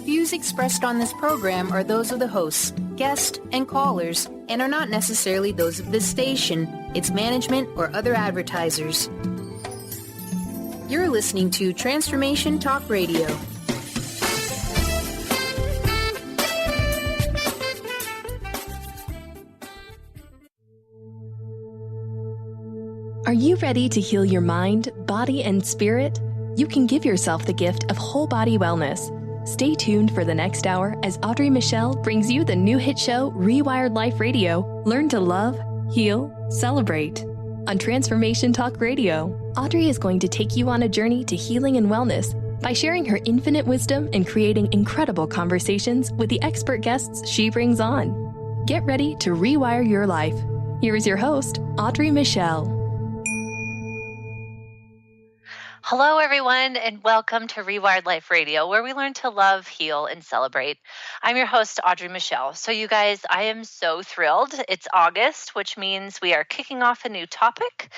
Views expressed on this program are those of the hosts, guests, and callers, and are not necessarily those of this station, its management, or other advertisers. You're listening to Transformation Talk Radio. Are you ready to heal your mind, body, and spirit? You can give yourself the gift of whole body wellness. Stay tuned for the next hour as Audrey Michel brings you the new hit show, Rewired Life Radio. Learn to love, heal, celebrate. On Transformation Talk Radio, Audrey is going to take you on a journey to healing and wellness by sharing her infinite wisdom and creating incredible conversations with the expert guests she brings on. Get ready to rewire your life. Here is your host, Audrey Michel. Hello, everyone, and welcome to Rewired Life Radio, where we learn to love, heal, and celebrate. I'm your host, Audrey Michel. So you guys, I am so thrilled. It's August, which means we are kicking off a new topic.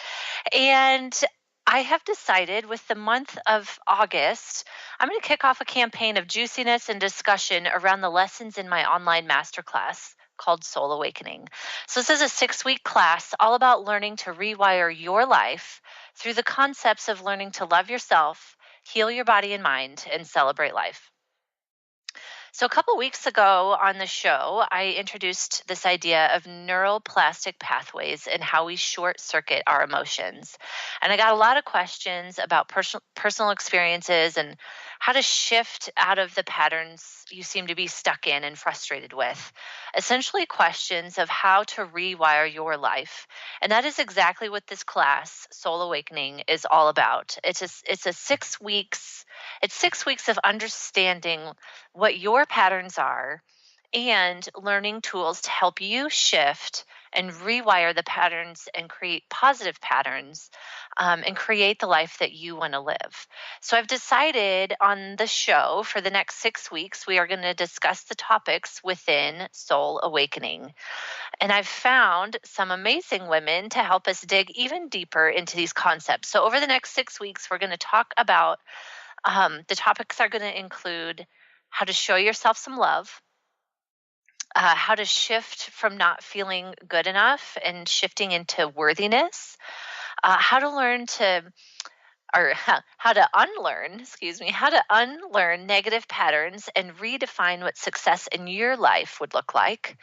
And I have decided with the month of August, I'm going to kick off a campaign of juiciness and discussion around the lessons in my online masterclass called Soul Awakening. So this is a 6-week class all about learning to rewire your life through the concepts of learning to love yourself, heal your body and mind, and celebrate life. So a couple weeks ago on the show, I introduced this idea of neuroplastic pathways and how we short circuit our emotions. And I got a lot of questions about personal experiences and how to shift out of the patterns you seem to be stuck in and frustrated with. Essentially questions of how to rewire your life. And that is exactly what this class, Soul Awakening, is all about. It's 6 weeks. It's 6 weeks of understanding what your patterns are and learning tools to help you shift and rewire the patterns and create positive patterns and create the life that you want to live. So I've decided on the show for the next 6 weeks, we are going to discuss the topics within Soul Awakening. And I've found some amazing women to help us dig even deeper into these concepts. So over the next 6 weeks, we're going to talk about the topics are going to include how to show yourself some love, how to shift from not feeling good enough and shifting into worthiness, how to unlearn negative patterns and redefine what success in your life would look like.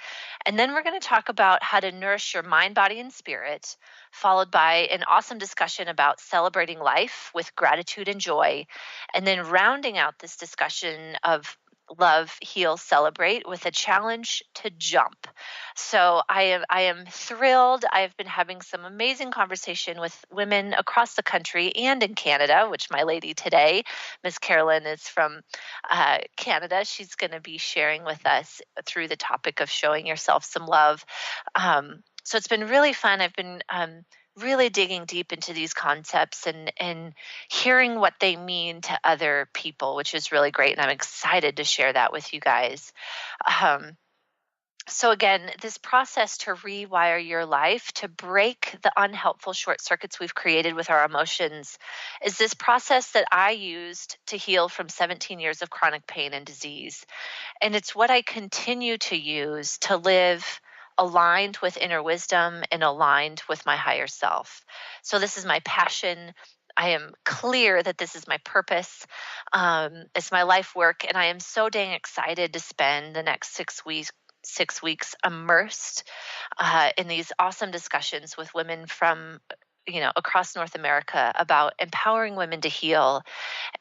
And then we're going to talk about how to nourish your mind, body, and spirit, followed by an awesome discussion about celebrating life with gratitude and joy. And then rounding out this discussion of love, heal, celebrate with a challenge to jump. So I am thrilled. I've been having some amazing conversation with women across the country and in Canada, which my lady today, Miss Carolyn, is from Canada. She's going to be sharing with us through the topic of showing yourself some love. So it's been really fun. I've been really digging deep into these concepts and hearing what they mean to other people, which is really great. And I'm excited to share that with you guys. So again, this process to rewire your life, to break the unhelpful short circuits we've created with our emotions, is this process that I used to heal from 17 years of chronic pain and disease. And it's what I continue to use to live aligned with inner wisdom and aligned with my higher self. So this is my passion. I am clear that this is my purpose. It's my life work. And I am so dang excited to spend the next 6 weeks immersed in these awesome discussions with women from across North America about empowering women to heal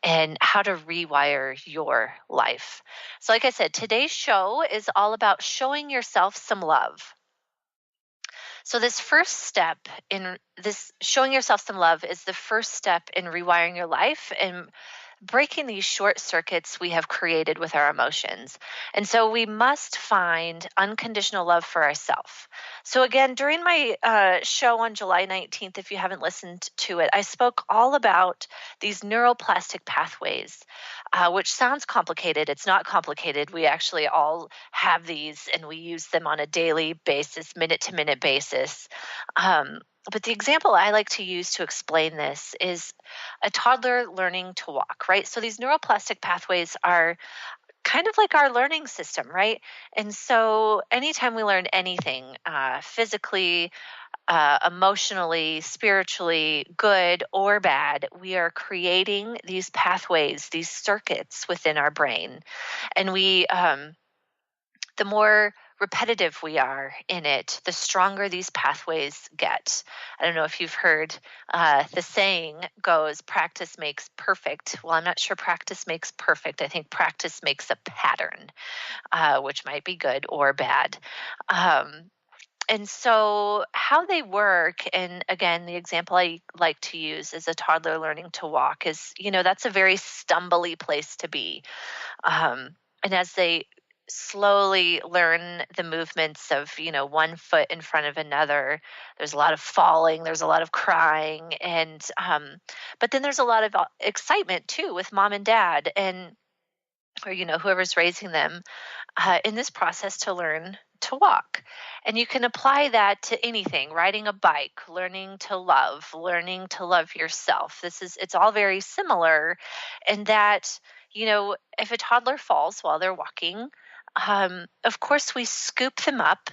and how to rewire your life. So like I said, today's show is all about showing yourself some love. So this first step in this showing yourself some love is the first step in rewiring your life and breaking these short circuits we have created with our emotions. And so we must find unconditional love for ourselves. So again, during my show on July 19th, if you haven't listened to it, I spoke all about these neuroplastic pathways, which sounds complicated. It's not complicated. We actually all have these and we use them on a daily basis, minute-to-minute basis. But the example I like to use to explain this is a toddler learning to walk, right? So these neuroplastic pathways are kind of like our learning system, right? And so anytime we learn anything, physically, emotionally, spiritually, good or bad, we are creating these pathways, these circuits within our brain. And the more repetitive we are in it, the stronger these pathways get. I don't know if you've heard the saying goes, practice makes perfect. Well, I'm not sure practice makes perfect. I think practice makes a pattern, which might be good or bad. And so how they work, and again, the example I like to use is a toddler learning to walk is, that's a very stumbly place to be. And as they slowly learn the movements of, one foot in front of another, there's a lot of falling, there's a lot of crying, and but then there's a lot of excitement too with mom and dad or whoever's raising them in this process to learn to walk. And you can apply that to anything: riding a bike, learning to love yourself. It's all very similar in that, if a toddler falls while they're walking, of course we scoop them up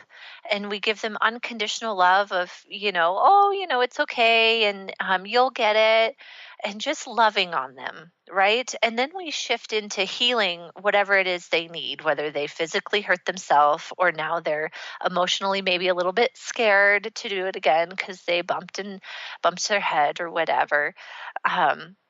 and we give them unconditional love of, it's okay, and you'll get it, and just loving on them, right? And then we shift into healing whatever it is they need, whether they physically hurt themselves or now they're emotionally maybe a little bit scared to do it again because they bumped their head or whatever.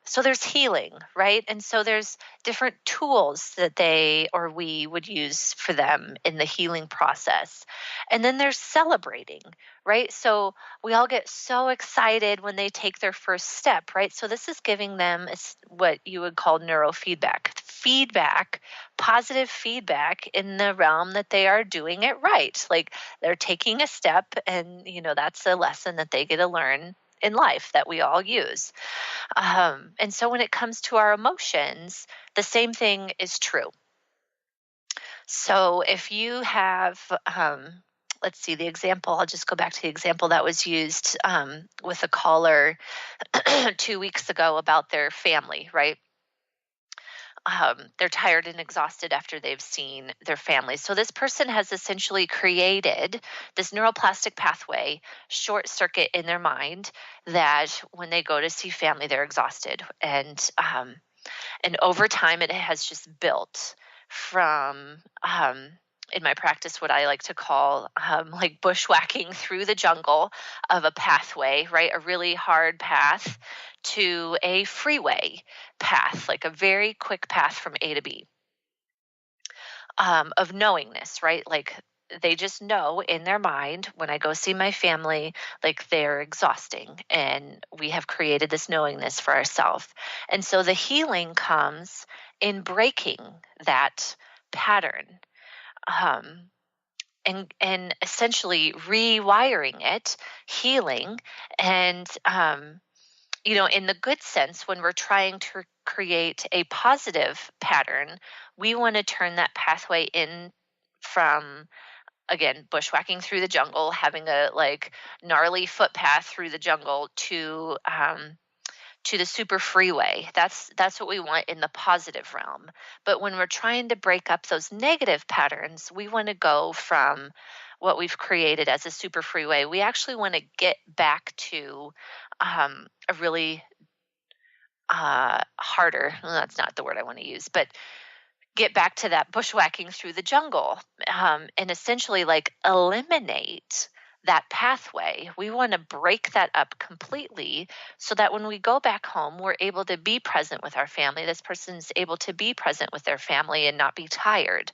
So there's healing, right? And so there's different tools that they or we would use for them in the healing process. And then there's celebrating, right? So we all get so excited when they take their first step, right? So this is giving them what you would call neurofeedback, positive feedback in the realm that they are doing it right. Like they're taking a step, and, that's a lesson that they get to learn in life that we all use. And so when it comes to our emotions, the same thing is true. So if you have, let's see, the example, I'll just go back to the example that was used with a caller 2 weeks ago about their family, right? They're tired and exhausted after they've seen their family. So this person has essentially created this neuroplastic pathway short circuit in their mind that when they go to see family, they're exhausted. And over time, it has just built from, in my practice, what I like to call like bushwhacking through the jungle of a pathway, right? A really hard path to a freeway path, like a very quick path from A to B, of knowingness, right? Like they just know in their mind, when I go see my family, like they're exhausting, and we have created this knowingness for ourselves. And so the healing comes in breaking that pattern, and essentially rewiring it, healing, and in the good sense, when we're trying to create a positive pattern, we want to turn that pathway in from, again, bushwhacking through the jungle, having a gnarly footpath through the jungle to the super freeway. That's what we want in the positive realm. But when we're trying to break up those negative patterns, we want to go from what we've created as a super freeway. We actually want to get back to a really harder, well, that's not the word I want to use, but get back to that bushwhacking through the jungle, and essentially eliminate that pathway. We want to break that up completely so that when we go back home, we're able to be present with our family. This person's able to be present with their family and not be tired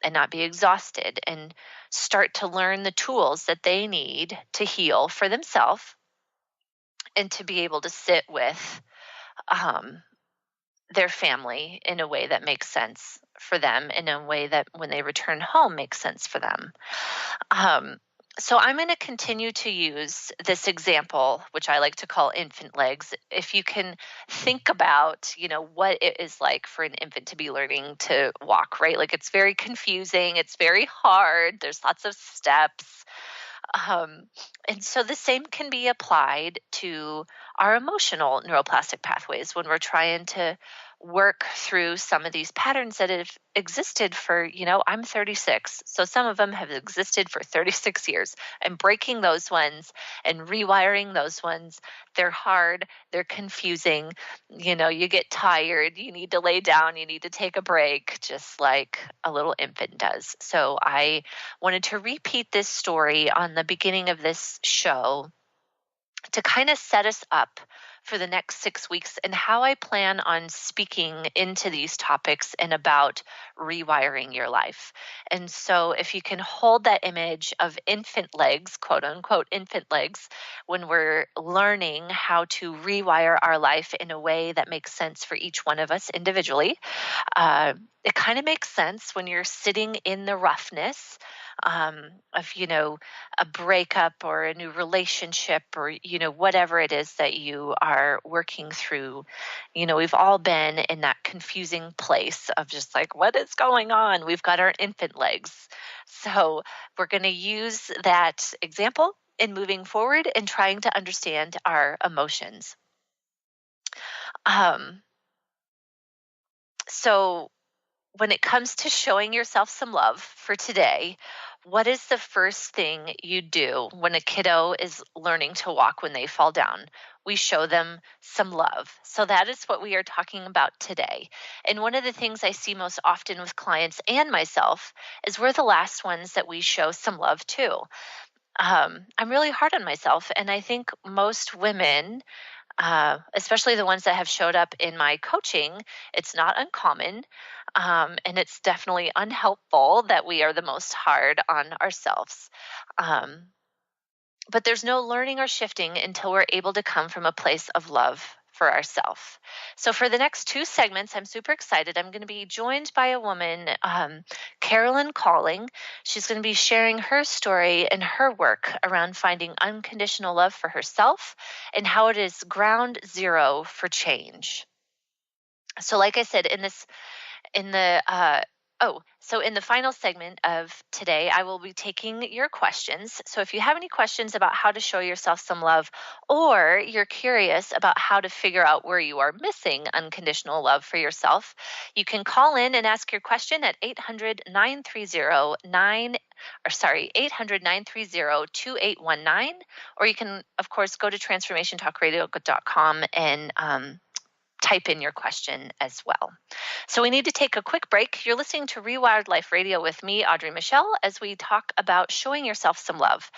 and not be exhausted, and start to learn the tools that they need to heal for themselves and to be able to sit with their family in a way that makes sense for them, in a way that when they return home makes sense for them. So I'm going to continue to use this example, which I like to call infant legs. If you can think about, what it is like for an infant to be learning to walk, right? Like it's very confusing. It's very hard. There's lots of steps. And so the same can be applied to our emotional neuroplastic pathways when we're trying to work through some of these patterns that have existed for, I'm 36. So some of them have existed for 36 years. I'm breaking those ones and rewiring those ones. They're hard. They're confusing. You get tired. You need to lay down. You need to take a break, just like a little infant does. So I wanted to repeat this story on the beginning of this show to kind of set us up for the next 6 weeks and how I plan on speaking into these topics and about rewiring your life. And so if you can hold that image of infant legs, quote unquote, infant legs, when we're learning how to rewire our life in a way that makes sense for each one of us individually, it kind of makes sense when you're sitting in the roughness of, a breakup or a new relationship or, whatever it is that you are working through. We've all been in that confusing place of just like, what is going on? We've got our infant legs. So we're going to use that example in moving forward and trying to understand our emotions. So when it comes to showing yourself some love for today, what is the first thing you do when a kiddo is learning to walk when they fall down? We show them some love. So that is what we are talking about today. And one of the things I see most often with clients and myself is we're the last ones that we show some love to. I'm really hard on myself, and I think most women, especially the ones that have showed up in my coaching, it's not uncommon, and it's definitely unhelpful that we are the most hard on ourselves. But there's no learning or shifting until we're able to come from a place of love for ourselves. So for the next 2 segments, I'm super excited. I'm going to be joined by a woman, Carolyn Colling. She's going to be sharing her story and her work around finding unconditional love for herself and how it is ground zero for change. So like I said, in the final segment of today, I will be taking your questions. So if you have any questions about how to show yourself some love, or you're curious about how to figure out where you are missing unconditional love for yourself, you can call in and ask your question at 800-930-2819, or you can, of course, go to transformationtalkradio.com and type in your question as well. So we need to take a quick break. You're listening to Rewired Life Radio with me, Audrey Michel, as we talk about showing yourself some love.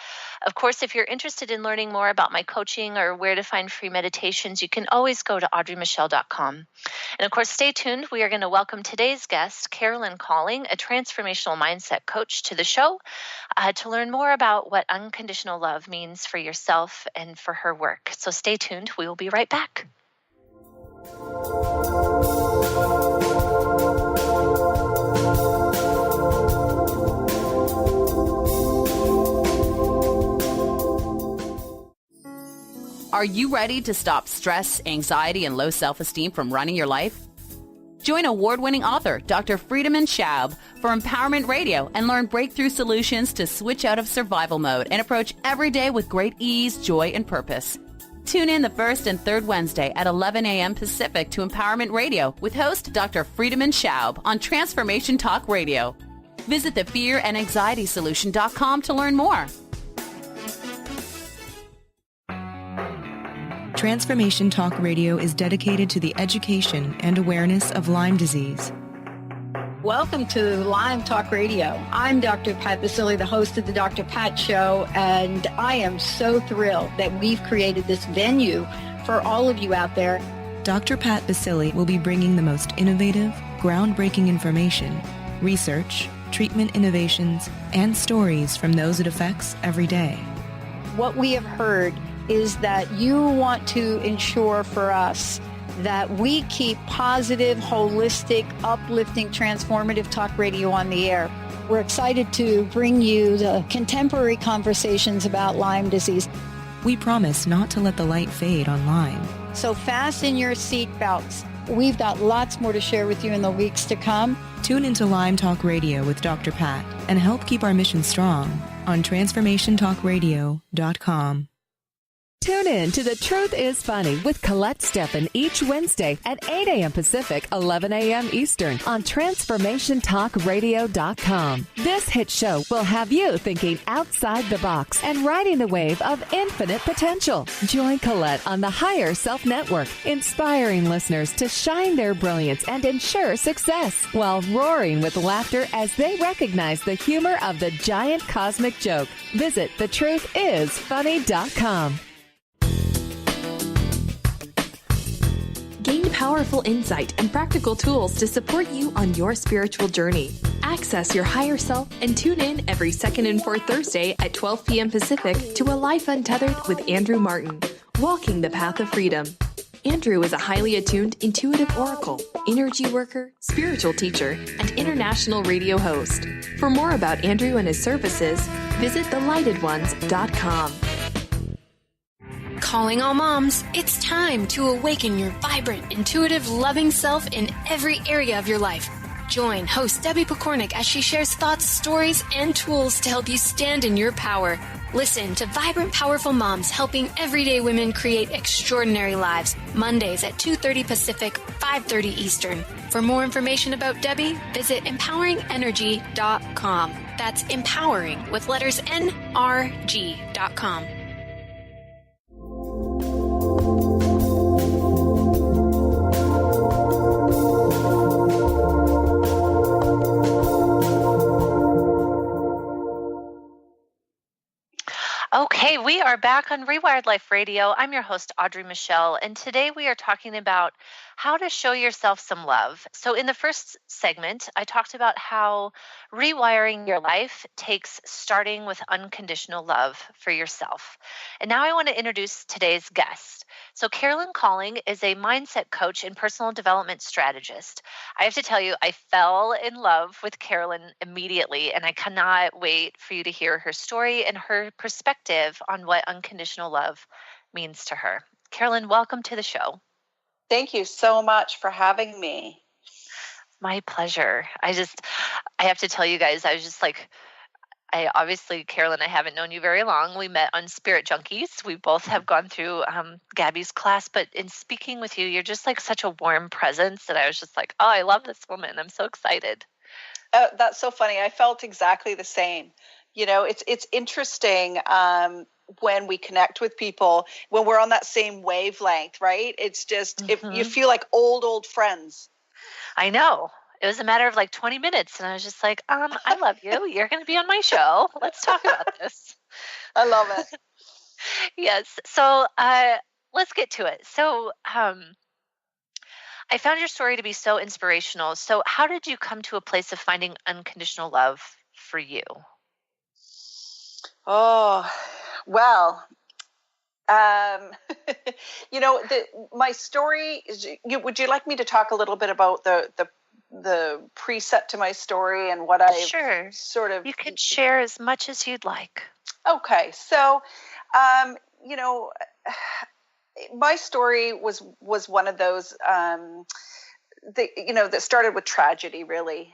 Of course, if you're interested in learning more about my coaching or where to find free meditations, you can always go to audreymichel.com. And of course, stay tuned. We are going to welcome today's guest, Carolyn Colling, a transformational mindset coach, to the show to learn more about what unconditional love means for yourself and for her work. So stay tuned. We will be right back. Are you ready to stop stress, anxiety, and low self-esteem from running your life? Join award-winning author Dr. Friedemann Schaub for Empowerment Radio and learn breakthrough solutions to switch out of survival mode and approach every day with great ease, joy, and purpose. Tune in the first and third Wednesday at 11 a.m. Pacific to Empowerment Radio with host Dr. Friedemann Schaub on Transformation Talk Radio. Visit thefearandanxietysolution.com to learn more. Transformation Talk Radio is dedicated to the education and awareness of Lyme disease. Welcome to Lyme Talk Radio. I'm Dr. Pat Basile, the host of the Dr. Pat Show, and I am so thrilled that we've created this venue for all of you out there. Dr. Pat Basile will be bringing the most innovative, groundbreaking information, research, treatment innovations, and stories from those it affects every day. What we have heard is that you want to ensure for us that we keep positive, holistic, uplifting, transformative talk radio on the air. We're excited to bring you the contemporary conversations about Lyme disease. We promise not to let the light fade on Lyme. So fasten your seatbelts. We've got lots more to share with you in the weeks to come. Tune into Lyme Talk Radio with Dr. Pat and help keep our mission strong on TransformationTalkRadio.com. Tune in to The Truth is Funny with Colette Steffen each Wednesday at 8 a.m. Pacific, 11 a.m. Eastern on TransformationTalkRadio.com. This hit show will have you thinking outside the box and riding the wave of infinite potential. Join Colette on the Higher Self Network, inspiring listeners to shine their brilliance and ensure success while roaring with laughter as they recognize the humor of the giant cosmic joke. Visit thetruthisfunny.com. Gain powerful insight and practical tools to support you on your spiritual journey. Access your higher self and tune in every second and fourth Thursday at 12 p.m. Pacific to A Life Untethered with Andrew Martin, Walking the Path of Freedom. Andrew is a highly attuned, intuitive oracle, energy worker, spiritual teacher, and international radio host. For more about Andrew and his services, visit thelightones.com. Calling all moms, it's time to awaken your vibrant, intuitive, loving self in every area of your life. Join host Debbie Pokornik as she shares thoughts, stories, and tools to help you stand in your power. Listen to Vibrant, Powerful Moms helping everyday women create extraordinary lives. Mondays at 2:30 Pacific, 5:30 Eastern. For more information about Debbie, visit empoweringenergy.com. That's empowering with letters NRG.com. Okay, we are back on Rewired Life Radio. I'm your host, Audrey Michel, and today we are talking about how to show yourself some love. So in the first segment, I talked about how rewiring your life takes starting with unconditional love for yourself. And now I want to introduce today's guest. So Carolyn Colling is a mindset coach and personal development strategist. I have to tell you, I fell in love with Carolyn immediately, and I cannot wait for you to hear her story and her perspective on what unconditional love means to her. Carolyn, welcome to the show. Thank you so much for having me. My pleasure. I have to tell you guys, I was just like, Carolyn, I haven't known you very long. We met on Spirit Junkies. We both have gone through Gabby's class, but in speaking with you, you're just like such a warm presence that I was just like, oh, I love this woman. I'm so excited. That's so funny. I felt exactly the same. You know, it's interesting when we connect with people, when we're on that same wavelength, right? It's just, if you feel like old friends. I know. It was a matter of like 20 minutes. And I was just like, I love you. You're going to be on my show. Let's talk about this. I love it. Yes. So let's get to it. So I found your story to be so inspirational. So how did you come to a place of finding unconditional love for you? Oh, well, my story is, would you like me to talk a little bit about the preset to my story and what I sort of... You can share as much as you'd like. Okay. So, my story was one of those, that started with tragedy, really.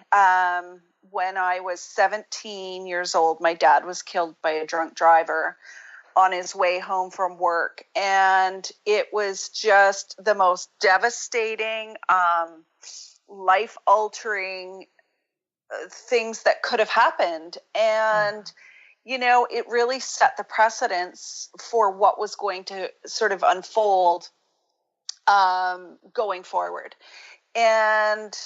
When I was 17 years old, my dad was killed by a drunk driver on his way home from work. And it was just the most devastating, life-altering things that could have happened. And, it really set the precedence for what was going to sort of unfold going forward. And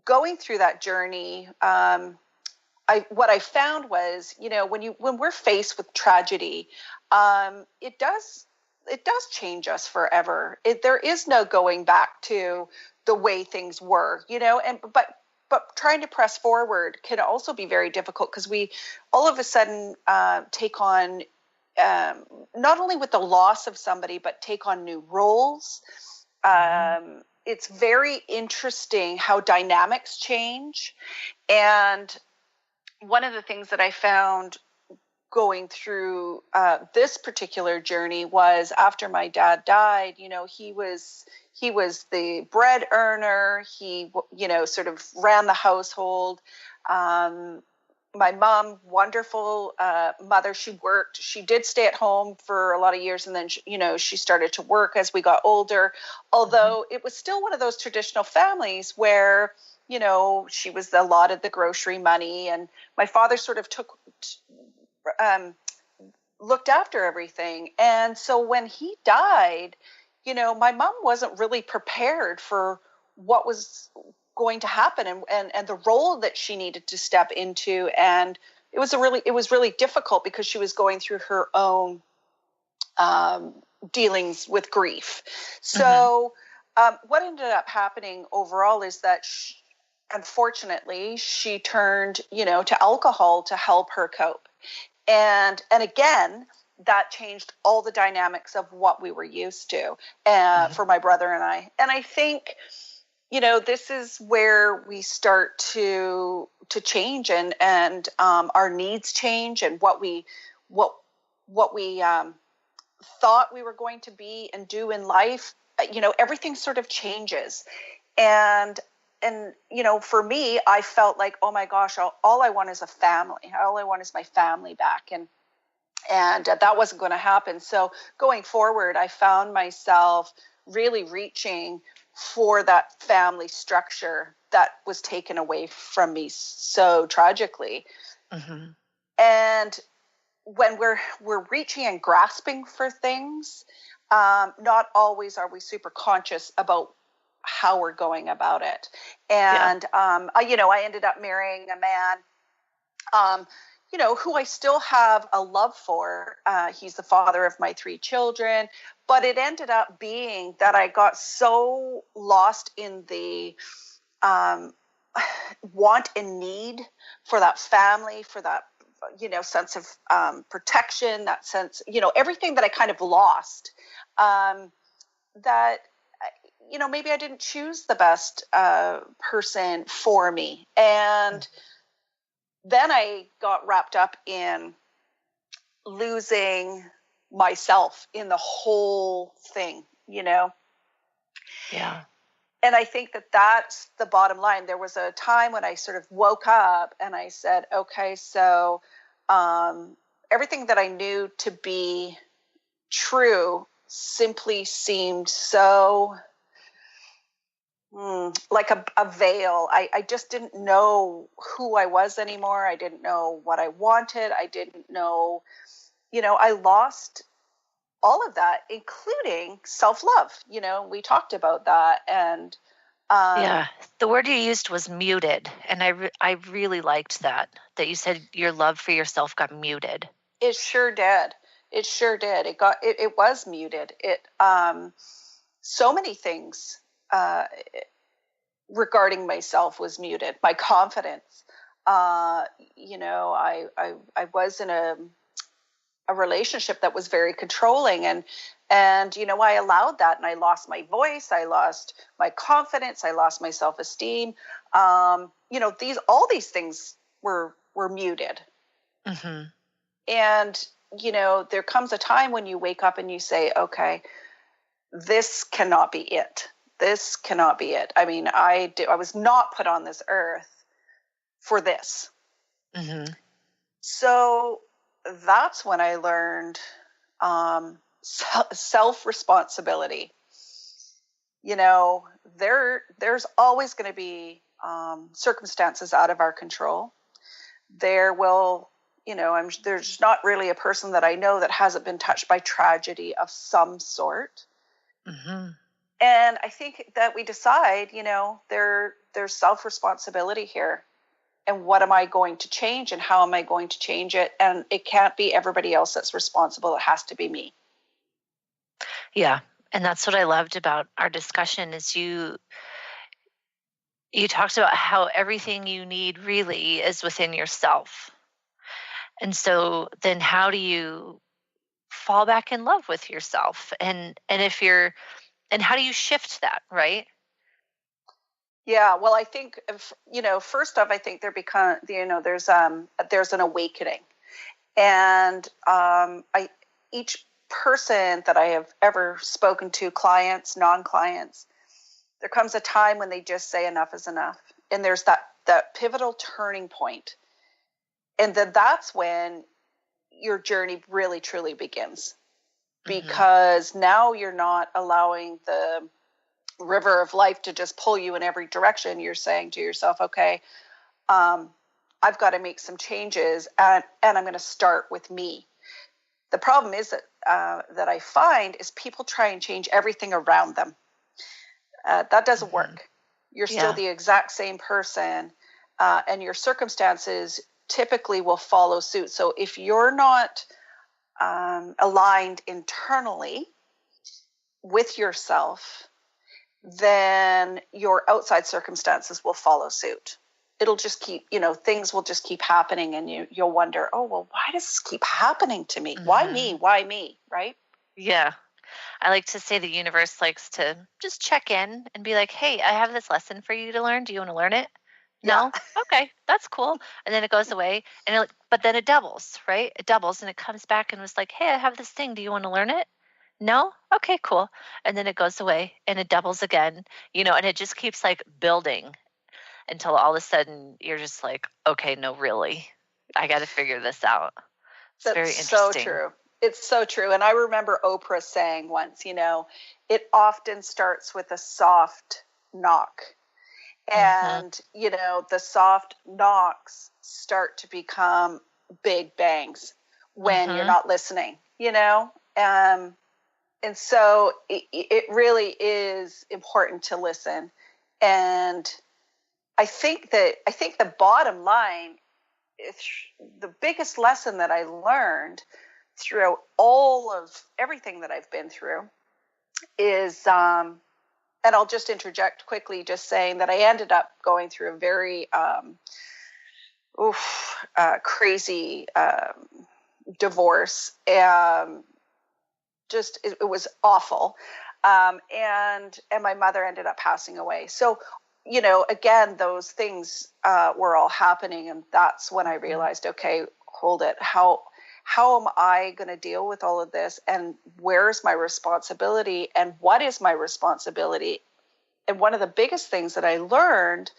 going through that journey, what I found was, when we're faced with tragedy, it does change us forever. There is no going back to the way things were, but trying to press forward can also be very difficult because we all of a sudden take on, not only with the loss of somebody, but take on new roles. It's very interesting how dynamics change. And one of the things that I found going through this particular journey was after my dad died, he was the bread earner. He, sort of ran the household. my mom, wonderful mother. She worked. She did stay at home for a lot of years, and then she started to work as we got older. Although it was still one of those traditional families where she was allotted the grocery money, and my father sort of looked after everything. And so when he died, my mom wasn't really prepared for what was going to happen and the role that she needed to step into. And it was really difficult because she was going through her own dealings with grief. So what ended up happening overall is that unfortunately she turned, to alcohol to help her cope. And again, that changed all the dynamics of what we were used to for my brother and I. And I think, this is where we start to change and our needs change, and what we thought we were going to be and do in life. Everything sort of changes. And for me, I felt like, oh my gosh, all I want is a family. All I want is my family back. And that wasn't going to happen. So going forward, I found myself really reaching for that family structure that was taken away from me so tragically. And when we're reaching and grasping for things, not always are we super conscious about how we're going about it. And I ended up marrying a man who I still have a love for. He's the father of my 3 children, but it ended up being that I got so lost in the want and need for that family, for that, sense of protection, that sense, everything that I kind of lost, that, maybe I didn't choose the best person for me. And then I got wrapped up in losing myself in the whole thing, Yeah. And I think that that's the bottom line. There was a time when I sort of woke up and I said, okay, so everything that I knew to be true simply seemed so like a veil. I just didn't know who I was anymore. I didn't know what I wanted. I didn't know, I lost all of that, including self-love. We talked about that. And the word you used was muted. And I really liked that you said your love for yourself got muted. It sure did. It sure did. It was muted. So many things regarding myself was muted. My confidence. I was in a relationship that was very controlling, and I allowed that, and I lost my voice. I lost my confidence. I lost my self-esteem. All these things were muted. And there comes a time when you wake up and you say, okay, this cannot be it. This cannot be it. I mean, I was not put on this earth for this. So that's when I learned self-responsibility. There's always going to be circumstances out of our control. There will, there's not really a person that I know that hasn't been touched by tragedy of some sort. And I think that we decide, there's self-responsibility here. And what am I going to change, and how am I going to change it? And it can't be everybody else that's responsible. It has to be me. Yeah. And that's what I loved about our discussion is you talked about how everything you need really is within yourself. And so then how do you fall back in love with yourself? And how do you shift that, right? Yeah, well, I think, first off, I think there's an awakening. And each person that I have ever spoken to, clients, non-clients, there comes a time when they just say enough is enough. And there's that pivotal turning point. And then that's when your journey really, truly begins. Because now you're not allowing the river of life to just pull you in every direction. You're saying to yourself, okay, I've got to make some changes, and I'm going to start with me. The problem is that I find is people try and change everything around them. That doesn't work. You're still the exact same person, and your circumstances typically will follow suit. So if you're not aligned internally with yourself, then your outside circumstances will follow suit. It'll just keep, things will just keep happening, and you'll wonder, oh, well, why does this keep happening to me? Why me? Why me? Right? Yeah. I like to say the universe likes to just check in and be like, hey, I have this lesson for you to learn. Do you want to learn it? No? Okay, that's cool. And then it goes away, but then it doubles, right? It doubles and it comes back and was like, hey, I have this thing. Do you want to learn it? No? Okay, cool. And then it goes away and it doubles again, and it just keeps like building until all of a sudden you're just like, okay, no, really, I got to figure this out. It's very interesting. So true. It's so true. And I remember Oprah saying once, it often starts with a soft knock. And, the soft knocks start to become big bangs when you're not listening, and so it really is important to listen. And I think the bottom line, the biggest lesson that I learned throughout all of everything that I've been through is, and I'll just interject quickly, just saying that I ended up going through a very crazy divorce. It was awful. And my mother ended up passing away. So, again, those things were all happening. And that's when I realized, okay, hold it. How am I going to deal with all of this? And where's my responsibility? And what is my responsibility? And one of the biggest things that I learned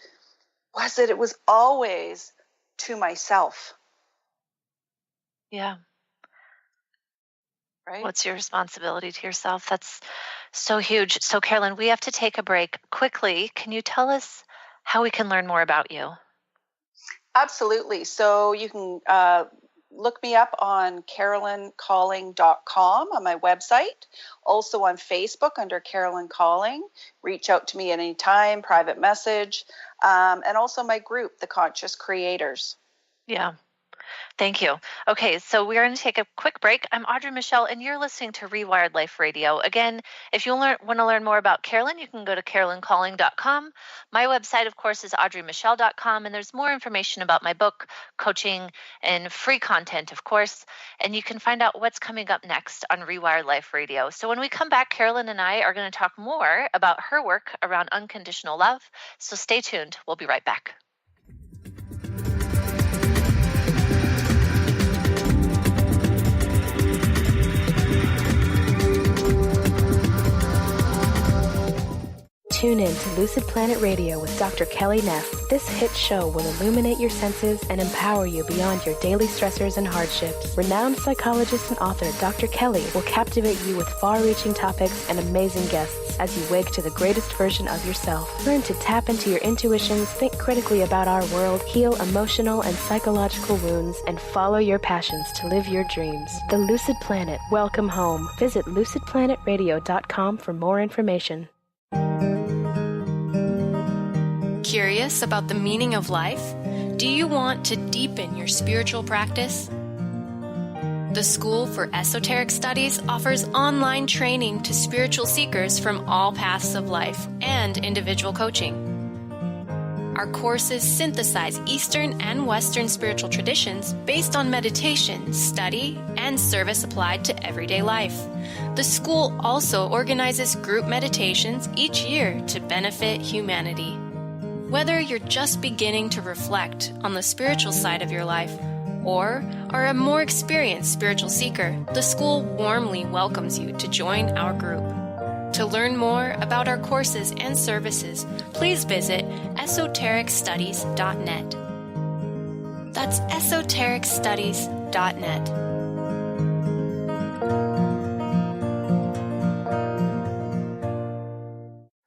was that it was always to myself. Yeah. Right. What's your responsibility to yourself? That's so huge. So, Carolyn, we have to take a break quickly. Can you tell us how we can learn more about you? Absolutely. So you can look me up on CarolynColling.com on my website. Also on Facebook under Carolyn Colling. Reach out to me at any time, private message. And also my group, The Conscious Creators. Yeah. Thank you. Okay, so we're going to take a quick break. I'm Audrey Michel, and you're listening to Rewired Life Radio. Again, if you want to learn more about Carolyn, you can go to CarolynColling.com. My website, of course, is AudreyMichel.com, and there's more information about my book, coaching, and free content, of course. And you can find out what's coming up next on Rewired Life Radio. So when we come back, Carolyn and I are going to talk more about her work around unconditional love. So stay tuned. We'll be right back. Tune in to Lucid Planet Radio with Dr. Kelly Neff. This hit show will illuminate your senses and empower you beyond your daily stressors and hardships. Renowned psychologist and author Dr. Kelly will captivate you with far-reaching topics and amazing guests as you wake to the greatest version of yourself. Learn to tap into your intuitions, think critically about our world, heal emotional and psychological wounds, and follow your passions to live your dreams. The Lucid Planet. Welcome home. Visit lucidplanetradio.com for more information. Curious about the meaning of life? Do you want to deepen your spiritual practice? The School for Esoteric Studies offers online training to spiritual seekers from all paths of life and individual coaching. Our courses synthesize Eastern and Western spiritual traditions based on meditation, study, and service applied to everyday life. The school also organizes group meditations each year to benefit humanity. Whether you're just beginning to reflect on the spiritual side of your life or are a more experienced spiritual seeker, the school warmly welcomes you to join our group. To learn more about our courses and services, please visit esotericstudies.net. That's esotericstudies.net.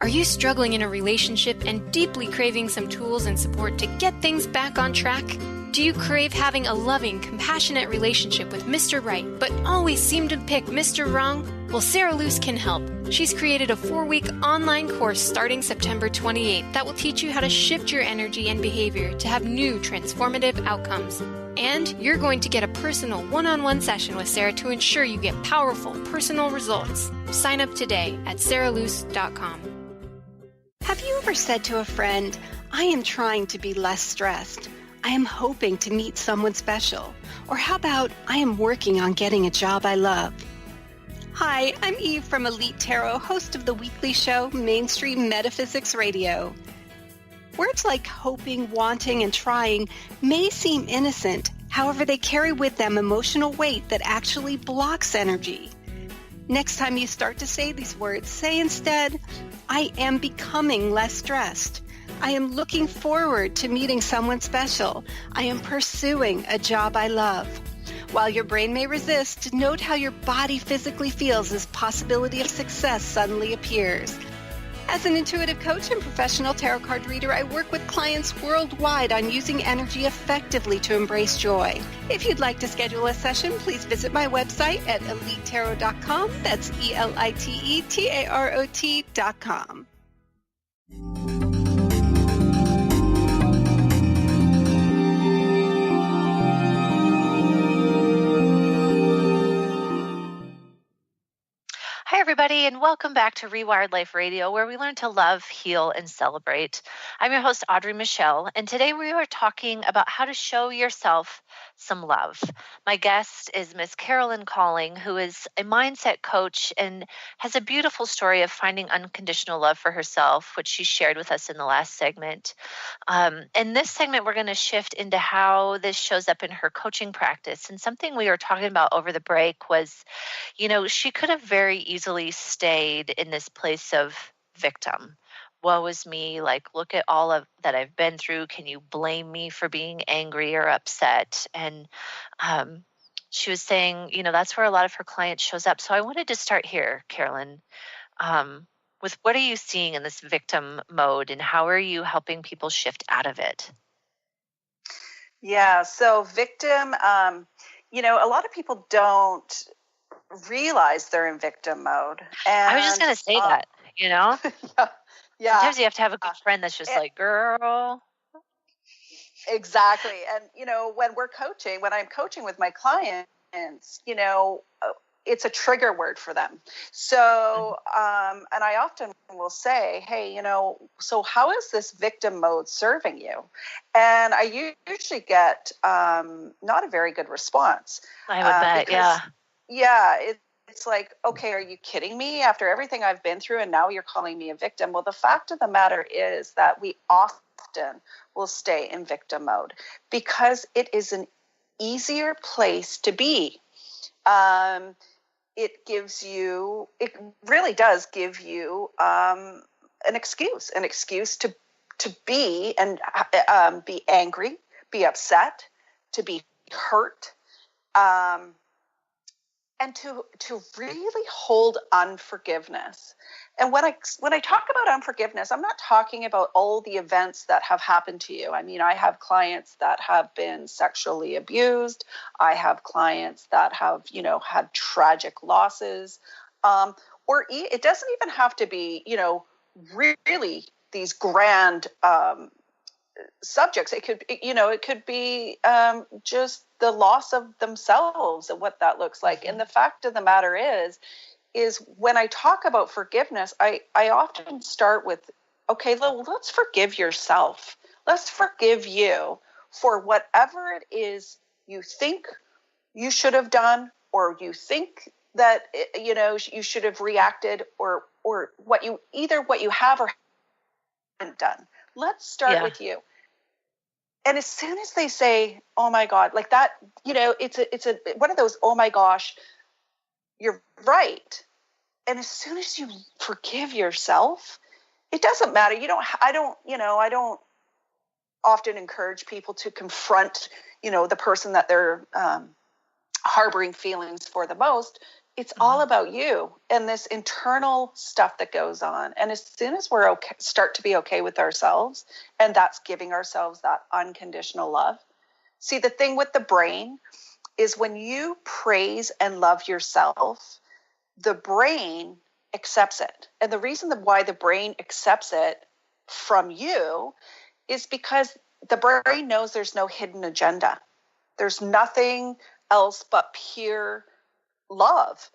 Are you struggling in a relationship and deeply craving some tools and support to get things back on track? Do you crave having a loving, compassionate relationship with Mr. Right, but always seem to pick Mr. Wrong? Well, Sarah Luce can help. She's created a 4-week online course starting September 28th that will teach you how to shift your energy and behavior to have new transformative outcomes. And you're going to get a personal one-on-one session with Sarah to ensure you get powerful, personal results. Sign up today at sarahluce.com. Have you ever said to a friend, I am trying to be less stressed. I am hoping to meet someone special. Or how about, I am working on getting a job I love. Hi, I'm Eve from Elite Tarot, host of the weekly show Mainstream Metaphysics Radio. Words like hoping, wanting, and trying may seem innocent. However, they carry with them emotional weight that actually blocks energy. Next time you start to say these words, say instead, I am becoming less stressed. I am looking forward to meeting someone special. I am pursuing a job I love. While your brain may resist, note how your body physically feels as possibility of success suddenly appears. As an intuitive coach and professional tarot card reader, I work with clients worldwide on using energy effectively to embrace joy. If you'd like to schedule a session, please visit my website at elitetarot.com. That's ELITETAROT.com. Hi, everybody, and welcome back to Rewired Life Radio, where we learn to love, heal, and celebrate. I'm your host, Audrey Michel, and today we are talking about how to show yourself some love. My guest is Miss Carolyn Colling, who is a mindset coach and has a beautiful story of finding unconditional love for herself, which she shared with us in the last segment. In this segment, we're going to shift into how this shows up in her coaching practice. And something we were talking about over the break was, she could have very easily stayed in this place of victim. Woe is me, like, look at all of that I've been through. Can you blame me for being angry or upset? And she was saying, that's where a lot of her clients shows up. So I wanted to start here, Carolyn, with what are you seeing in this victim mode and how are you helping people shift out of it? Yeah, so victim, a lot of people don't realize they're in victim mode. And I was just going to say that, Yeah. Sometimes you have to have a good friend that's just like, girl. Exactly. And, when I'm coaching with my clients, it's a trigger word for them. So, and I often will say, hey, so how is this victim mode serving you? And I usually get not a very good response. I would bet, yeah. Yeah, it's like, okay, are you kidding me? After everything I've been through and now you're calling me a victim. Well, the fact of the matter is that we often will stay in victim mode because it is an easier place to be. It really does give you an excuse to be and be angry, be upset, to be hurt. And to really hold unforgiveness. And when I talk about unforgiveness, I'm not talking about all the events that have happened to you. I mean, I have clients that have been sexually abused. I have clients that have, had tragic losses. Or it doesn't even have to be, really these grand subjects. It could be just the loss of themselves and what that looks like. And the fact of the matter is when I talk about forgiveness, I often start with, okay, let's forgive yourself. Let's forgive you for whatever it is you think you should have done, or you think that, you should have reacted, or what you have or haven't done. Let's start with you. And as soon as they say, oh my God, like that, it's a one of those, oh my gosh, you're right. And as soon as you forgive yourself, it doesn't matter. I don't often encourage people to confront, the person that they're harboring feelings for the most. It's all about you and this internal stuff that goes on. And as soon as we're start to be okay with ourselves, and that's giving ourselves that unconditional love. See, the thing with the brain is when you praise and love yourself, the brain accepts it. And the reason why the brain accepts it from you is because the brain knows there's no hidden agenda. There's nothing else but pure love.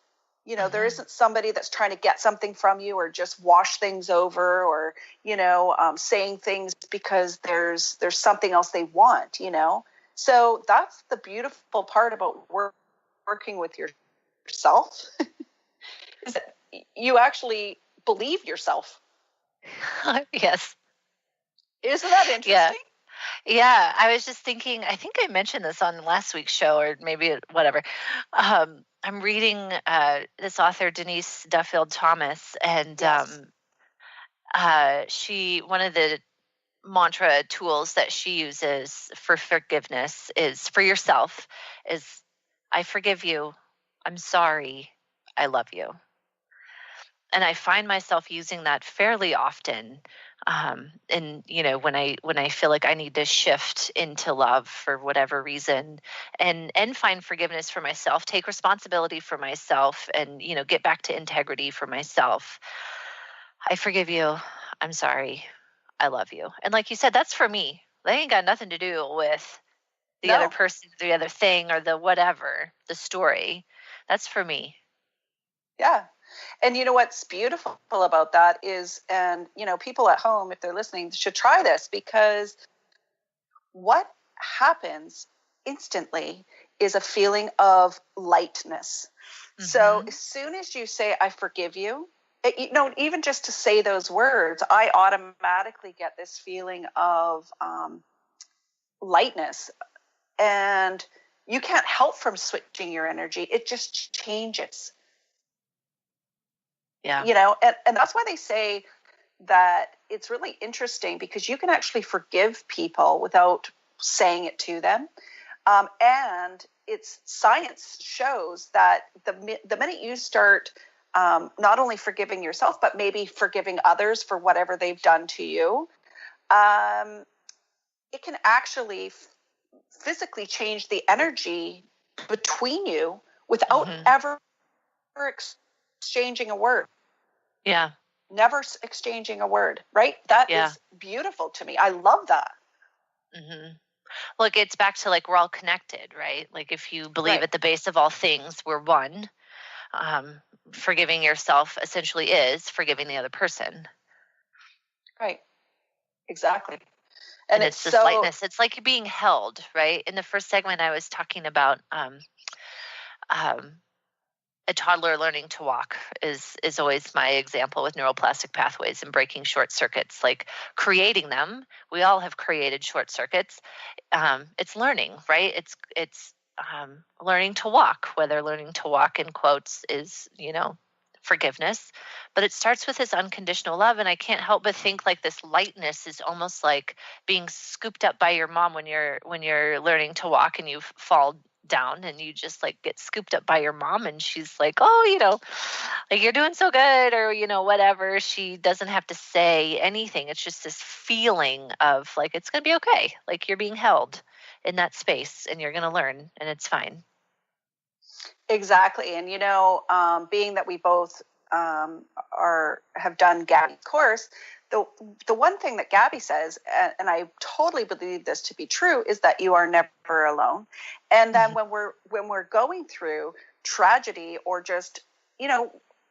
There isn't somebody that's trying to get something from you or just wash things over or, saying things because there's something else they want, So that's the beautiful part about working with yourself is that you actually believe yourself. Yes. Isn't that interesting? Yeah. I was just thinking, I think I mentioned this on last week's show or maybe whatever. I'm reading this author, Denise Duffield Thomas, and Yes. One of the mantra tools that she uses for forgiveness is for yourself is, I forgive you. I'm sorry. I love you. And I find myself using that fairly often. And when I feel like I need to shift into love for whatever reason and find forgiveness for myself, take responsibility for myself and, get back to integrity for myself. I forgive you. I'm sorry. I love you. And like you said, that's for me. That ain't got nothing to do with the other person, the other thing, or the whatever, the story. That's for me. Yeah. And what's beautiful about that is, and, people at home, if they're listening, should try this, because what happens instantly is a feeling of lightness. Mm-hmm. So as soon as you say, I forgive you, even just to say those words, I automatically get this feeling of lightness. And you can't help from switching your energy. It just changes. Yeah. And that's why they say that it's really interesting, because you can actually forgive people without saying it to them. And science shows that the minute you start not only forgiving yourself, but maybe forgiving others for whatever they've done to you, it can actually physically change the energy between you without ever exchanging a word. Yeah. Never exchanging a word, right? That is beautiful to me. I love that. Mm-hmm. Well, it gets back to like we're all connected, right? Like if you believe at the base of all things, we're one. Forgiving yourself essentially is forgiving the other person. Right. Exactly. And it's this lightness. It's like being held, right? In the first segment, I was talking about a toddler learning to walk is always my example with neuroplastic pathways and breaking short circuits, like creating them. We all have created short circuits. It's learning, right? It's learning to walk, whether learning to walk in quotes is, forgiveness, but it starts with this unconditional love. And I can't help but think like this lightness is almost like being scooped up by your mom when you're learning to walk and you fall down and you just like get scooped up by your mom and she's like, oh, like you're doing so good, or, whatever. She doesn't have to say anything. It's just this feeling of like, it's going to be okay. Like you're being held in that space and you're going to learn and it's fine. Exactly. And, being that we both have done Gabby's course, the one thing that Gabby says, and I totally believe this to be true, is that you are never alone. And then when we're going through tragedy or just,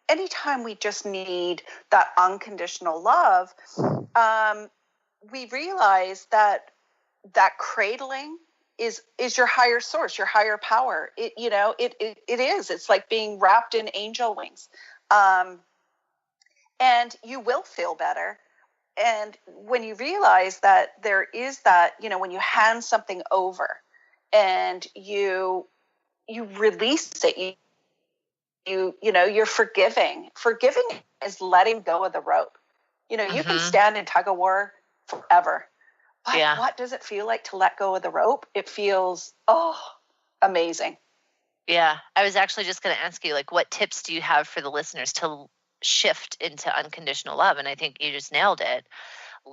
anytime we just need that unconditional love, we realize that cradling is your higher source, your higher power. It is. It's like being wrapped in angel wings. And you will feel better. And when you realize that there is that, when you hand something over and you release it, you're forgiving. Forgiving is letting go of the rope. You can stand in tug of war forever, But what does it feel like to let go of the rope? It feels, amazing. Yeah. I was actually just going to ask you, like, what tips do you have for the listeners to shift into unconditional love? And I think you just nailed it.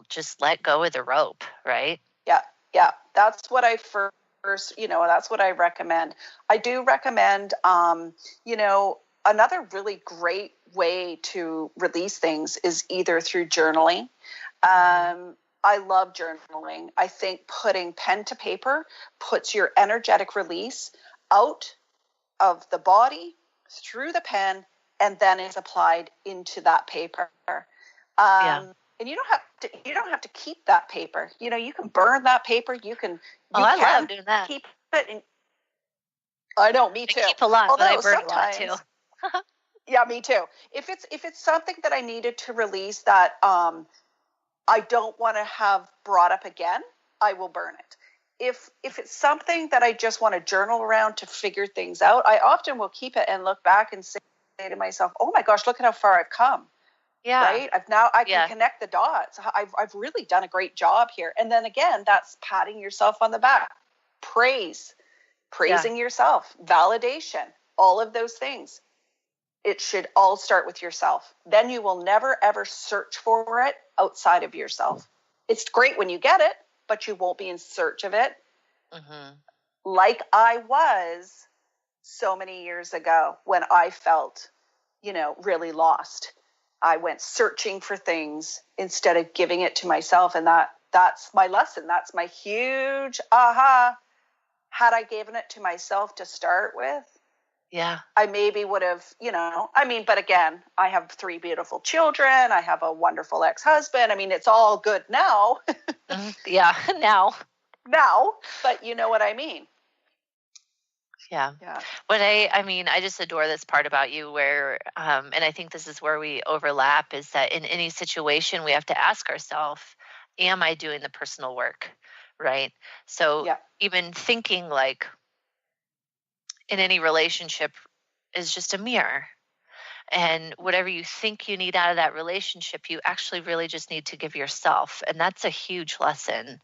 Just let go of the rope, right? Yeah. Yeah. That's what I first, that's what I recommend. I do recommend, another really great way to release things is either through journaling. I love journaling. I think putting pen to paper puts your energetic release out of the body through the pen, and then is applied into that paper. And you don't have to keep that paper. You can burn that paper. I love doing that. Keep it. I know, me too. I keep a lot, but I burn a lot too. Yeah, me too. If it's something that I needed to release that I don't want to have brought up again, I will burn it. If it's something that I just want to journal around to figure things out, I often will keep it and look back and say to myself, "Oh my gosh, look at how far I've come." Yeah. Right? I can connect the dots. I've really done a great job here. And then again, that's patting yourself on the back. Praising yourself, validation, all of those things. It should all start with yourself. Then you will never, ever search for it outside of yourself. It's great when you get it, but you won't be in search of it. Mm-hmm. Like I was so many years ago when I felt, really lost. I went searching for things instead of giving it to myself. And that's my lesson. That's my huge aha. Had I given it to myself to start with, I maybe would have, but again, I have 3 beautiful children. I have a wonderful ex-husband. It's all good now. Now, but you know what I mean? Yeah. But I just adore this part about you where, and I think this is where we overlap, is that in any situation we have to ask ourselves, am I doing the personal work? Right. So even thinking like in any relationship is just a mirror, and whatever you think you need out of that relationship, you actually really just need to give yourself. And that's a huge lesson.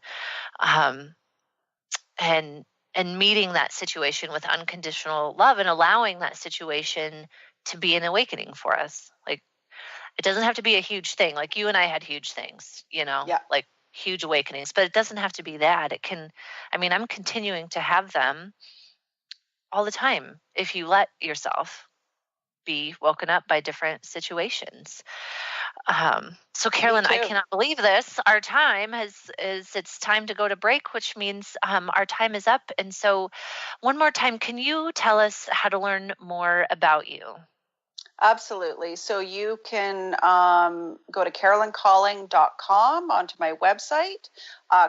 And meeting that situation with unconditional love and allowing that situation to be an awakening for us. Like, it doesn't have to be a huge thing. Like you and I had huge things, like huge awakenings, but it doesn't have to be that. It can, I'm continuing to have them all the time if you let yourself be woken up by different situations. So Carolyn, I cannot believe this. Our time it's time to go to break, which means our time is up. And so one more time, can you tell us how to learn more about you? Absolutely. So you can go to CarolynColling.com onto my website,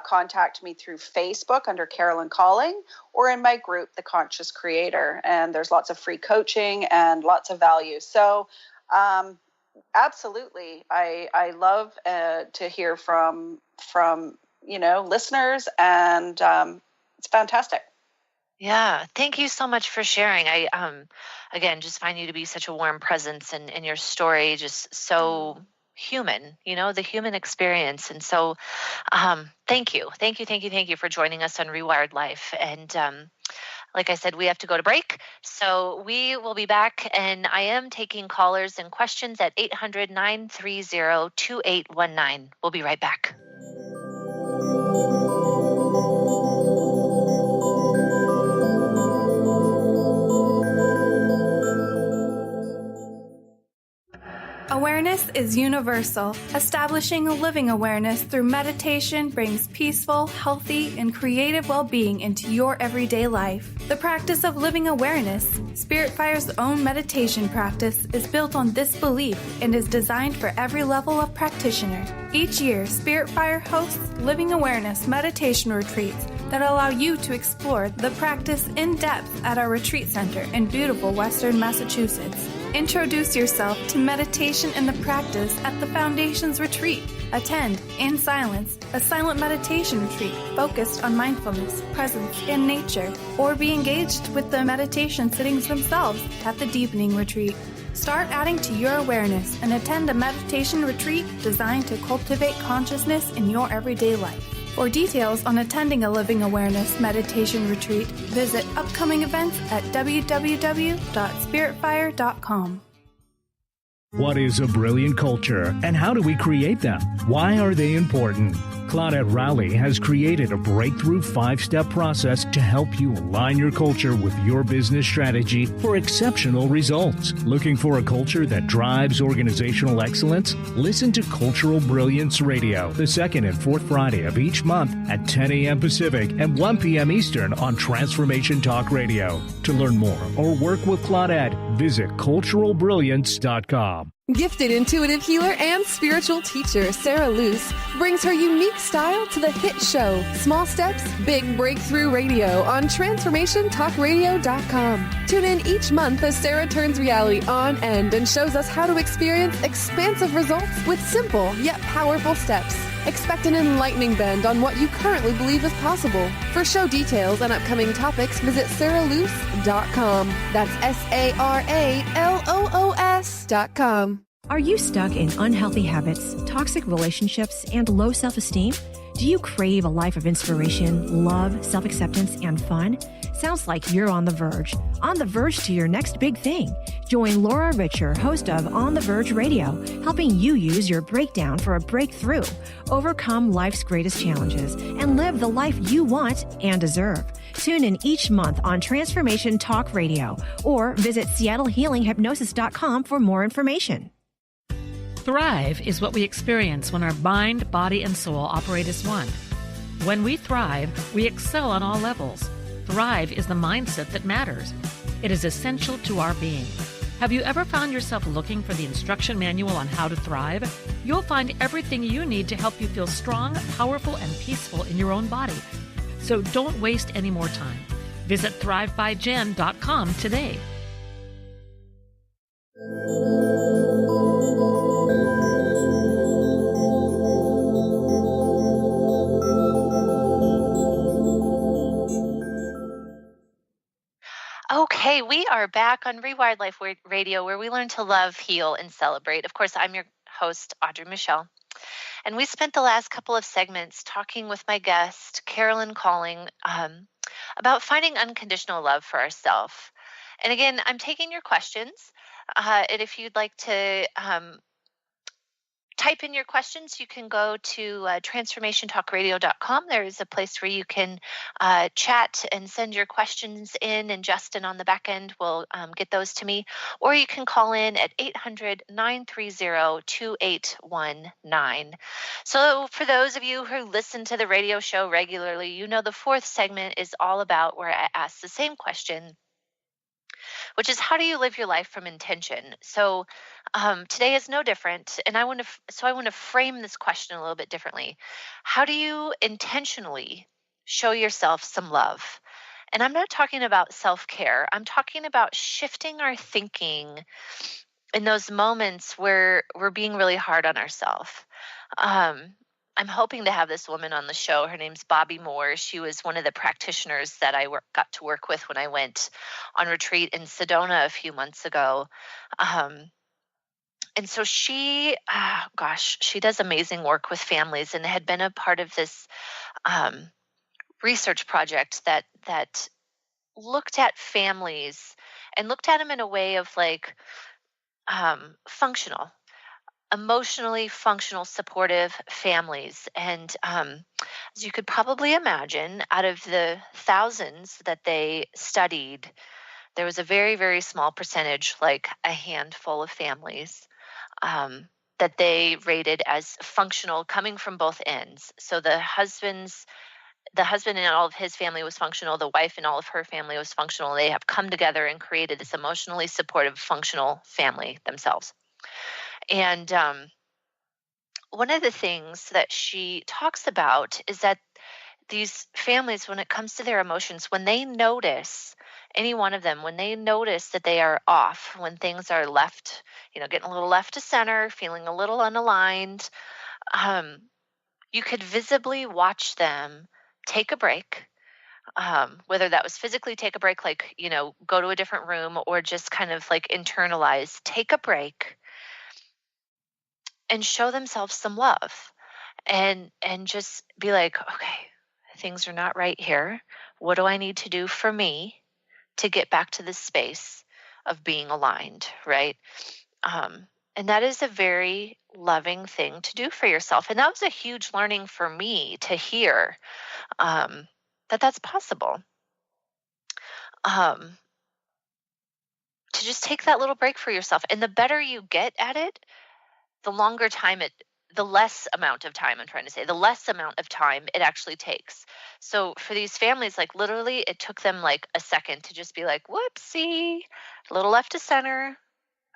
contact me through Facebook under Carolyn Colling, or in my group, The Conscious Creator. And there's lots of free coaching and lots of value. So absolutely. I love to hear from listeners, and it's fantastic. Yeah. Thank you so much for sharing. I, again, just find you to be such a warm presence, and your story just so human, the human experience. And so, thank you for joining us on Rewired Life. And, like I said, we have to go to break. So we will be back, and I am taking callers and questions at 800-930-2819. We'll be right back. Awareness is universal. Establishing a living awareness through meditation brings peaceful, healthy, and creative well-being into your everyday life. The practice of living awareness, Spirit Fire's own meditation practice, is built on this belief and is designed for every level of practitioner. Each year, Spirit Fire hosts living awareness meditation retreats that allow you to explore the practice in depth at our retreat center in beautiful Western Massachusetts. Introduce yourself to meditation and the practice at the Foundation's retreat. Attend, in silence, a silent meditation retreat focused on mindfulness, presence, and nature, or be engaged with the meditation sittings themselves at the Deepening Retreat. Start adding to your awareness and attend a meditation retreat designed to cultivate consciousness in your everyday life. For details on attending a Living Awareness meditation retreat, visit upcoming events at www.spiritfire.com. What is a brilliant culture, and how do we create them? Why are they important? Claudette Rowley has created a breakthrough 5-step process to help you align your culture with your business strategy for exceptional results. Looking for a culture that drives organizational excellence? Listen to Cultural Brilliance Radio, the second and fourth Friday of each month at 10 a.m. Pacific and 1 p.m. Eastern on Transformation Talk Radio. To learn more or work with Claudette, visit culturalbrilliance.com. Gifted intuitive healer and spiritual teacher Sarah Luce brings her unique style to the hit show Small Steps, Big Breakthrough Radio on TransformationTalkRadio.com. Tune in each month as Sarah turns reality on end and shows us how to experience expansive results with simple yet powerful steps. Expect an enlightening bend on what you currently believe is possible. For show details and upcoming topics, visit sarahluce.com. That's SARALOOS.com. Are you stuck in unhealthy habits, toxic relationships, and low self-esteem? Do you crave a life of inspiration, love, self-acceptance, and fun? Sounds like you're on the verge to your next big thing. Join Laura Richer, host of On the Verge Radio, helping you use your breakdown for a breakthrough, overcome life's greatest challenges, and live the life you want and deserve. Tune in each month on Transformation Talk Radio or visit SeattleHealingHypnosis.com for more information. Thrive is what we experience when our mind, body, and soul operate as one. When we thrive, we excel on all levels. Thrive is the mindset that matters. It is essential to our being. Have you ever found yourself looking for the instruction manual on how to thrive? You'll find everything you need to help you feel strong, powerful, and peaceful in your own body. So don't waste any more time. Visit thrivebyjen.com today. Okay, we are back on Rewired Life Radio, where we learn to love, heal, and celebrate. Of course, I'm your host, Audrey Michel. And we spent the last couple of segments talking with my guest, Carolyn Colling, about finding unconditional love for ourselves. And again, I'm taking your questions. And if you'd like to type in your questions, you can go to transformationtalkradio.com. There is a place where you can chat and send your questions in, and Justin on the back end will get those to me. Or you can call in at 800-930-2819. So for those of you who listen to the radio show regularly, you know the fourth segment is all about where I ask the same question, which is, how do you live your life from intention? So today is no different, and I want to frame this question a little bit differently. How do you intentionally show yourself some love? And I'm not talking about self-care. I'm talking about shifting our thinking in those moments where we're being really hard on ourselves. I'm hoping to have this woman on the show. Her name's Bobby Moore. She was one of the practitioners that I got to work with when I went on retreat in Sedona a few months ago. And so she does amazing work with families, and had been a part of this research project that looked at families and looked at them in a way of like functional, emotionally functional, supportive families. And as you could probably imagine, out of the thousands that they studied, there was a very, very small percentage, like a handful of families, that they rated as functional, coming from both ends. So the husband and all of his family was functional. The wife and all of her family was functional. They have come together and created this emotionally supportive, functional family themselves. And one of the things that she talks about is that these families, when it comes to their emotions, when they notice, any one of them, when they notice that they are off, when things are left, getting a little left to center, feeling a little unaligned, you could visibly watch them take a break, whether that was physically take a break, like, go to a different room, or just kind of like internalize, take a break, and show themselves some love. and just be like, okay, things are not right here. What do I need to do for me to get back to this space of being aligned, right? And that is a very loving thing to do for yourself. And that was a huge learning for me to hear that that's possible. To just take that little break for yourself. And the better you get at it, the less amount of time it actually takes. So for these families, like literally it took them like a second to just be like, whoopsie, a little left to center.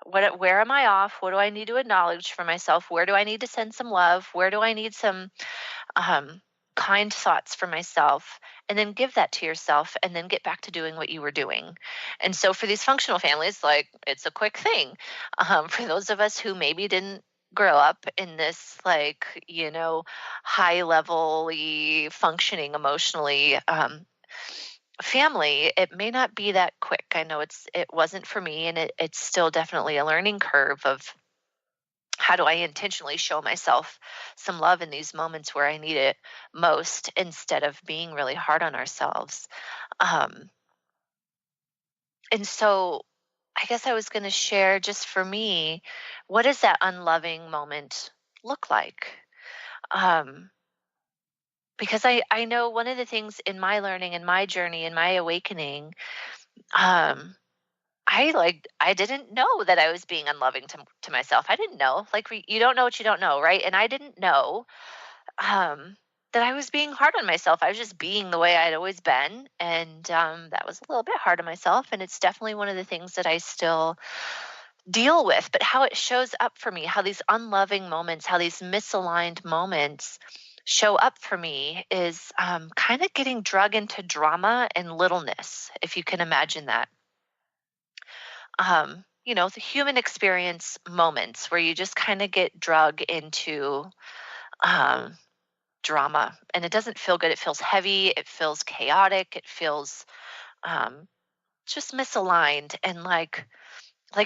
Where am I off? What do I need to acknowledge for myself? Where do I need to send some love? Where do I need some kind thoughts for myself? And then give that to yourself and then get back to doing what you were doing. And so for these functional families, like it's a quick thing. For those of us who maybe didn't grow up in this like, high level functioning emotionally family, it may not be that quick. I know it wasn't for me, and it's still definitely a learning curve of how do I intentionally show myself some love in these moments where I need it most, instead of being really hard on ourselves. And so I guess I was going to share, just for me, what does that unloving moment look like? Because I know one of the things in my learning, in my journey, in my awakening, I didn't know that I was being unloving to myself. I didn't know. Like, you don't know what you don't know, right? And I didn't know that I was being hard on myself. I was just being the way I'd always been, and that was a little bit hard on myself. And it's definitely one of the things that I still deal with. But how it shows up for me, how these unloving moments, how these misaligned moments show up for me, is kind of getting drug into drama and littleness, if you can imagine that. The human experience moments where you just kind of get drug into drama, and it doesn't feel good. It feels heavy. It feels chaotic. It feels just misaligned, and like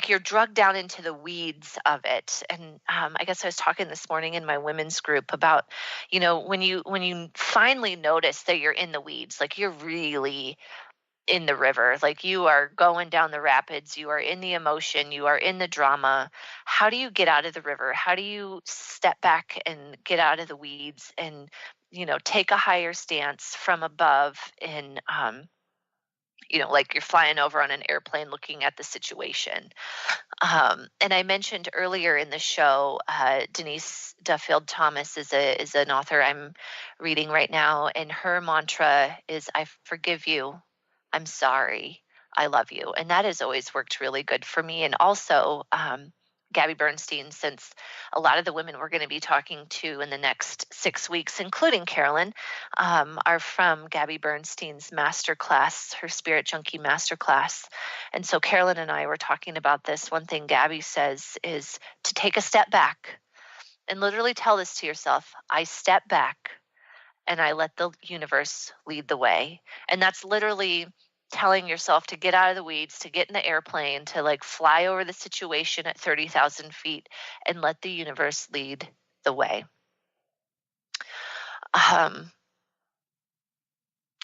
you're drugged down into the weeds of it. And I guess I was talking this morning in my women's group about, when you finally notice that you're in the weeds, like you're really in the river, like you are going down the rapids, you are in the emotion, you are in the drama. How do you get out of the river? How do you step back and get out of the weeds and, take a higher stance from above in, like you're flying over on an airplane looking at the situation. And I mentioned earlier in the show, Denise Duffield Thomas is an author I'm reading right now, and her mantra is, I forgive you, I'm sorry, I love you. And that has always worked really good for me. And also, Gabby Bernstein, since a lot of the women we're going to be talking to in the next 6 weeks, including Carolyn, are from Gabby Bernstein's masterclass, her Spirit Junkie masterclass. And so Carolyn and I were talking about this. One thing Gabby says is to take a step back and literally tell this to yourself: I step back and I let the universe lead the way. And that's literally telling yourself to get out of the weeds, to get in the airplane, to like fly over the situation at 30,000 feet and let the universe lead the way.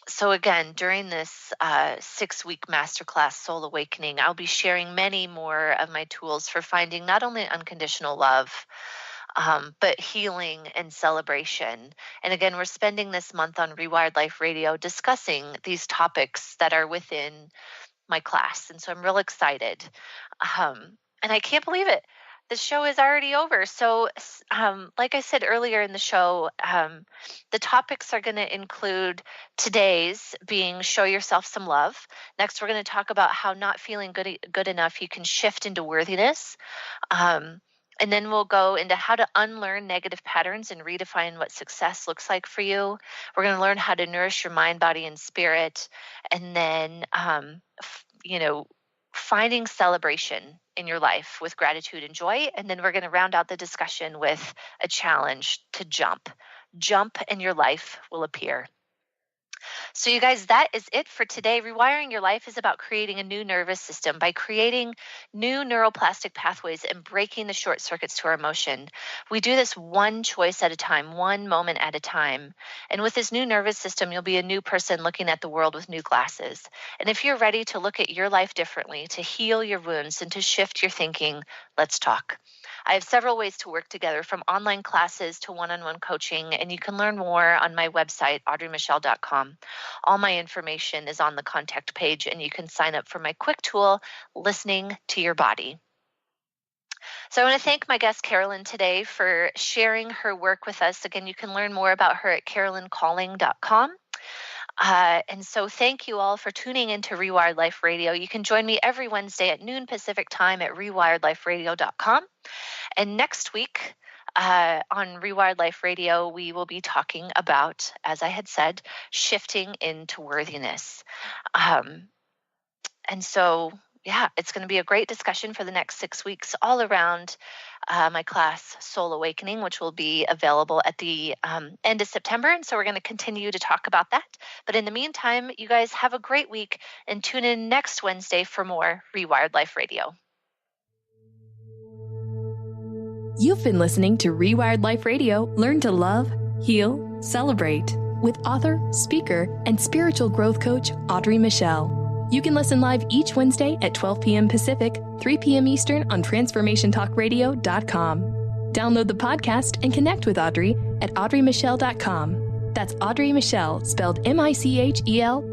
So again, during this 6-week masterclass, Soul Awakening, I'll be sharing many more of my tools for finding not only unconditional love, but healing and celebration. And again, we're spending this month on Rewired Life Radio discussing these topics that are within my class. And so I'm real excited. And I can't believe it. The show is already over. So like I said earlier in the show, the topics are going to include today's being show yourself some love. Next, we're going to talk about how not feeling good enough, you can shift into worthiness. And then we'll go into how to unlearn negative patterns and redefine what success looks like for you. We're going to learn how to nourish your mind, body, and spirit. And then, finding celebration in your life with gratitude and joy. And then we're going to round out the discussion with a challenge to jump. Jump and your life will appear. So you guys, that is it for today. Rewiring your life is about creating a new nervous system by creating new neuroplastic pathways and breaking the short circuits to our emotion. We do this one choice at a time, one moment at a time. And with this new nervous system, you'll be a new person looking at the world with new glasses. And if you're ready to look at your life differently, to heal your wounds and to shift your thinking, let's talk. I have several ways to work together, from online classes to one-on-one coaching, and you can learn more on my website, audreymichel.com. All my information is on the contact page, and you can sign up for my quick tool, Listening to Your Body. So I want to thank my guest, Carolyn, today for sharing her work with us. Again, you can learn more about her at CarolynColling.com. And so thank you all for tuning into Rewired Life Radio. You can join me every Wednesday at noon Pacific time at rewiredliferadio.com. And next week on Rewired Life Radio, we will be talking about, as I had said, shifting into worthiness. And so, yeah, it's going to be a great discussion for the next 6 weeks all around my class, Soul Awakening, which will be available at the end of September. And so we're going to continue to talk about that. But in the meantime, you guys have a great week and tune in next Wednesday for more Rewired Life Radio. You've been listening to Rewired Life Radio. Learn to love, heal, celebrate with author, speaker, and spiritual growth coach Audrey Michel. You can listen live each Wednesday at 12 p.m. Pacific, 3 p.m. Eastern on TransformationTalkRadio.com. Download the podcast and connect with Audrey at audreymichel.com. That's Audrey Michel, spelled Michel.com.